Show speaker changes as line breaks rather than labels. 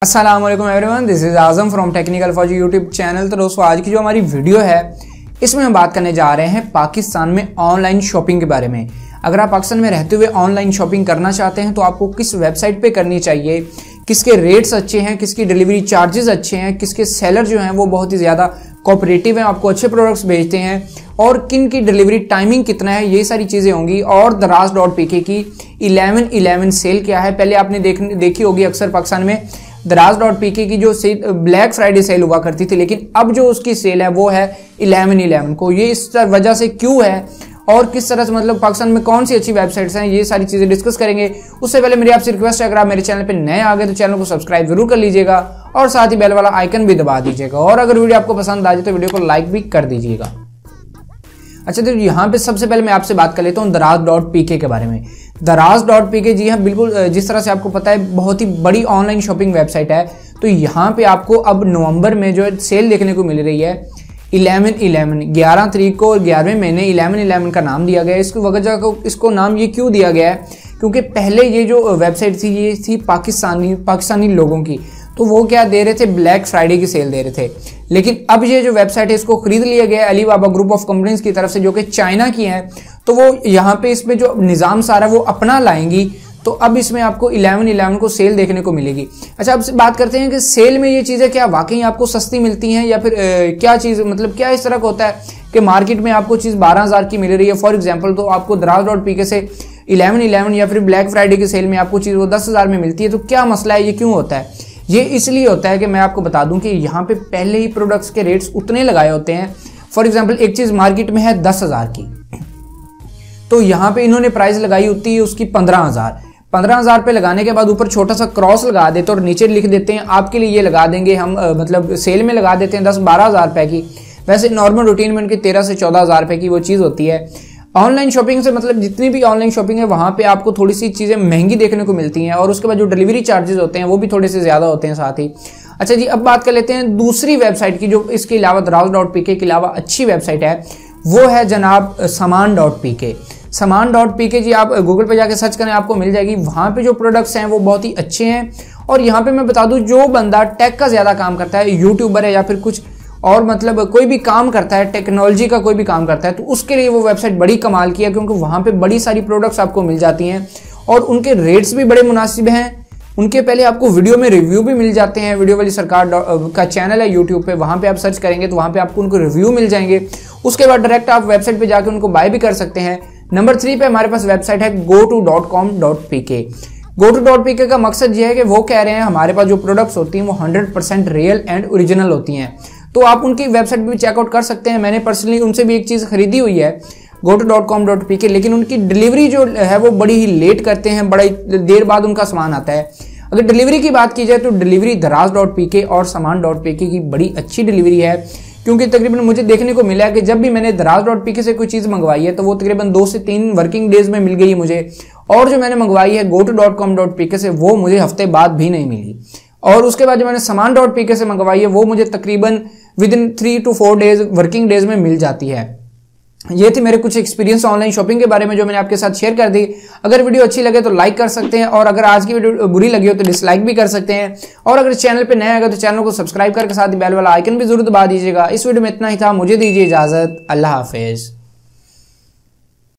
अस्सलाम वालेकुम everyone, this is Azam from technical फौजी यूट्यूब चैनल। तो दोस्तों, आज की जो हमारी वीडियो है इसमें हम बात करने जा रहे हैं पाकिस्तान में ऑनलाइन शॉपिंग के बारे में। अगर आप पाकिस्तान में रहते हुए ऑनलाइन शॉपिंग करना चाहते हैं तो आपको किस वेबसाइट पे करनी चाहिए, किसके रेट्स अच्छे हैं, किसकी डिलीवरी चार्जेस अच्छे हैं, किसके सेलर जो हैं वो बहुत ही ज़्यादा कोऑपरेटिव हैं, आपको अच्छे प्रोडक्ट्स भेजते हैं, और किन की डिलीवरी टाइमिंग कितना है, ये सारी चीज़ें होंगी। और दराज.pk की 11/11 सेल क्या है, पहले आपने देखी होगी अक्सर पाकिस्तान में दराज.pk की जो ब्लैक फ्राइडे सेल हुआ करती थी, लेकिन अब जो उसकी सेल है वो है 11/11 को। ये इस वजह से क्यों है और किस तरह से मतलब पाकिस्तान में कौन सी अच्छी वेबसाइट्स हैं, ये सारी चीज़ें डिस्कस करेंगे। उससे पहले मेरी आपसे रिक्वेस्ट है, अगर आप मेरे चैनल पे नए आ गए तो चैनल को सब्सक्राइब जरूर कर लीजिएगा और साथ ही बेल वाला आइकन भी दबा दीजिएगा, और अगर वीडियो आपको पसंद आ जाए तो वीडियो को लाइक भी कर दीजिएगा। अच्छा, तो यहाँ पे सबसे पहले मैं आपसे बात कर लेता हूँ दराज.pk के बारे में। दराज.pk, जी हाँ बिल्कुल, जिस तरह से आपको पता है बहुत ही बड़ी ऑनलाइन शॉपिंग वेबसाइट है। तो यहाँ पे आपको अब नवंबर में जो सेल देखने को मिल रही है 11 तारीख को, और 11वें महीने 11/11 का नाम दिया गया है। इसकी वजह को इसको नाम ये क्यों दिया गया है, क्योंकि पहले ये जो वेबसाइट थी ये थी पाकिस्तानी लोगों की, तो वो क्या दे रहे थे, ब्लैक फ्राइडे की सेल दे रहे थे। लेकिन अब ये जो वेबसाइट है इसको खरीद लिया गया है अलीबाबा ग्रुप ऑफ कंपनीज की तरफ से, जो कि चाइना की हैं। तो वो यहाँ पे इसमें जो निज़ाम सारा वो अपना लाएंगी, तो अब इसमें आपको 11/11 को सेल देखने को मिलेगी। अच्छा, अब बात करते हैं कि सेल में ये चीज़ें क्या वाकई आपको सस्ती मिलती हैं, या फिर क्या चीज़ मतलब क्या इस तरह का होता है कि मार्केट में आपको चीज़ 12,000 की मिल रही है फॉर एग्जाम्पल, तो आपको दराज.pk से 11/11 या फिर ब्लैक फ्राइडे की सेल में आपको चीज़ वो 10,000 में मिलती है। तो क्या मसला है, ये क्यों होता है? ये इसलिए होता है कि मैं आपको बता दूं कि यहाँ पे पहले ही प्रोडक्ट्स के रेट्स उतने लगाए होते हैं। फॉर एग्जांपल, एक चीज़ मार्केट में है 10,000 की, तो यहाँ पे इन्होंने प्राइस लगाई होती है उसकी 15,000 पे लगाने के बाद ऊपर छोटा सा क्रॉस लगा देते और नीचे लिख देते हैं आपके लिए ये लगा देंगे हम, मतलब सेल में लगा देते हैं 10-12,000 रुपए की। वैसे नॉर्मल रूटीन में उनकी 13 से 14,000 रुपए की वो चीज़ होती है। ऑनलाइन शॉपिंग से मतलब जितनी भी ऑनलाइन शॉपिंग है वहाँ पे आपको थोड़ी सी चीज़ें महंगी देखने को मिलती हैं, और उसके बाद जो डिलीवरी चार्जेस होते हैं वो भी थोड़े से ज़्यादा होते हैं साथ ही। अच्छा जी, अब बात कर लेते हैं दूसरी वेबसाइट की, जो इसके अलावा दराज.pk के अलावा अच्छी वेबसाइट है, वो है जनाब सामान.pk। सामान.pk जी, आप गूगल पे जाके सर्च करें आपको मिल जाएगी। वहाँ पे जो प्रोडक्ट्स हैं वो बहुत ही अच्छे हैं। और यहाँ पे मैं बता दूँ, जो बंदा टेक का ज़्यादा काम करता है, यूट्यूबर है या फिर कुछ और मतलब कोई भी काम करता है, टेक्नोलॉजी का कोई भी काम करता है, तो उसके लिए वो वेबसाइट बड़ी कमाल की है, क्योंकि वहाँ पे बड़ी सारी प्रोडक्ट्स आपको मिल जाती हैं और उनके रेट्स भी बड़े मुनासिब हैं। उनके पहले आपको वीडियो में रिव्यू भी मिल जाते हैं। वीडियो वाली सरकार का चैनल है यूट्यूब पे, वहाँ पे आप सर्च करेंगे तो वहाँ पे आपको उनको रिव्यू मिल जाएंगे। उसके बाद डायरेक्ट आप वेबसाइट पे जाकर उनको बाय भी कर सकते हैं। नंबर 3 पे हमारे पास वेबसाइट है goto.com.pk। goto.pk का मकसद ये है कि वो कह रहे हैं हमारे पास जो प्रोडक्ट्स होती हैं वो 100% रियल एंड ओरिजिनल होती हैं, तो आप उनकी वेबसाइट पे भी चेकआउट कर सकते हैं। मैंने पर्सनली उनसे भी एक चीज़ खरीदी हुई है goto.com.pk, लेकिन उनकी डिलीवरी जो है वो बड़ी ही लेट करते हैं, बड़ी देर बाद उनका सामान आता है। अगर डिलीवरी की बात की जाए तो डिलीवरी दराज.pk और सामान.pk की बड़ी अच्छी डिलीवरी है, क्योंकि तकरीबन मुझे देखने को मिला है कि जब भी मैंने दराज.pk से कोई चीज़ मंगवाई है तो वो तकरीबन 2 से 3 वर्किंग डेज में मिल गई है मुझे, और जो मैंने मंगवाई है goto.com.pk से वो मुझे हफ्ते बाद भी नहीं मिली। और उसके बाद जो मैंने सामान.pk से मंगवाई है वो मुझे तकरीबन within 3 to 4 days working days में मिल जाती है। ये थी मेरे कुछ एक्सपीरियंस ऑनलाइन शॉपिंग के बारे में जो मैंने आपके साथ शेयर कर दी। अगर वीडियो अच्छी लगे तो लाइक कर सकते हैं, और अगर आज की वीडियो बुरी लगी हो तो डिसलाइक भी कर सकते हैं, और अगर चैनल पे नया आएगा तो चैनल को सब्सक्राइब करके साथ ही बेल वाला आइकन भी जरूर दबा दीजिएगा। इस वीडियो में इतना ही था, मुझे दीजिए इजाजत, अल्लाह हाफिज।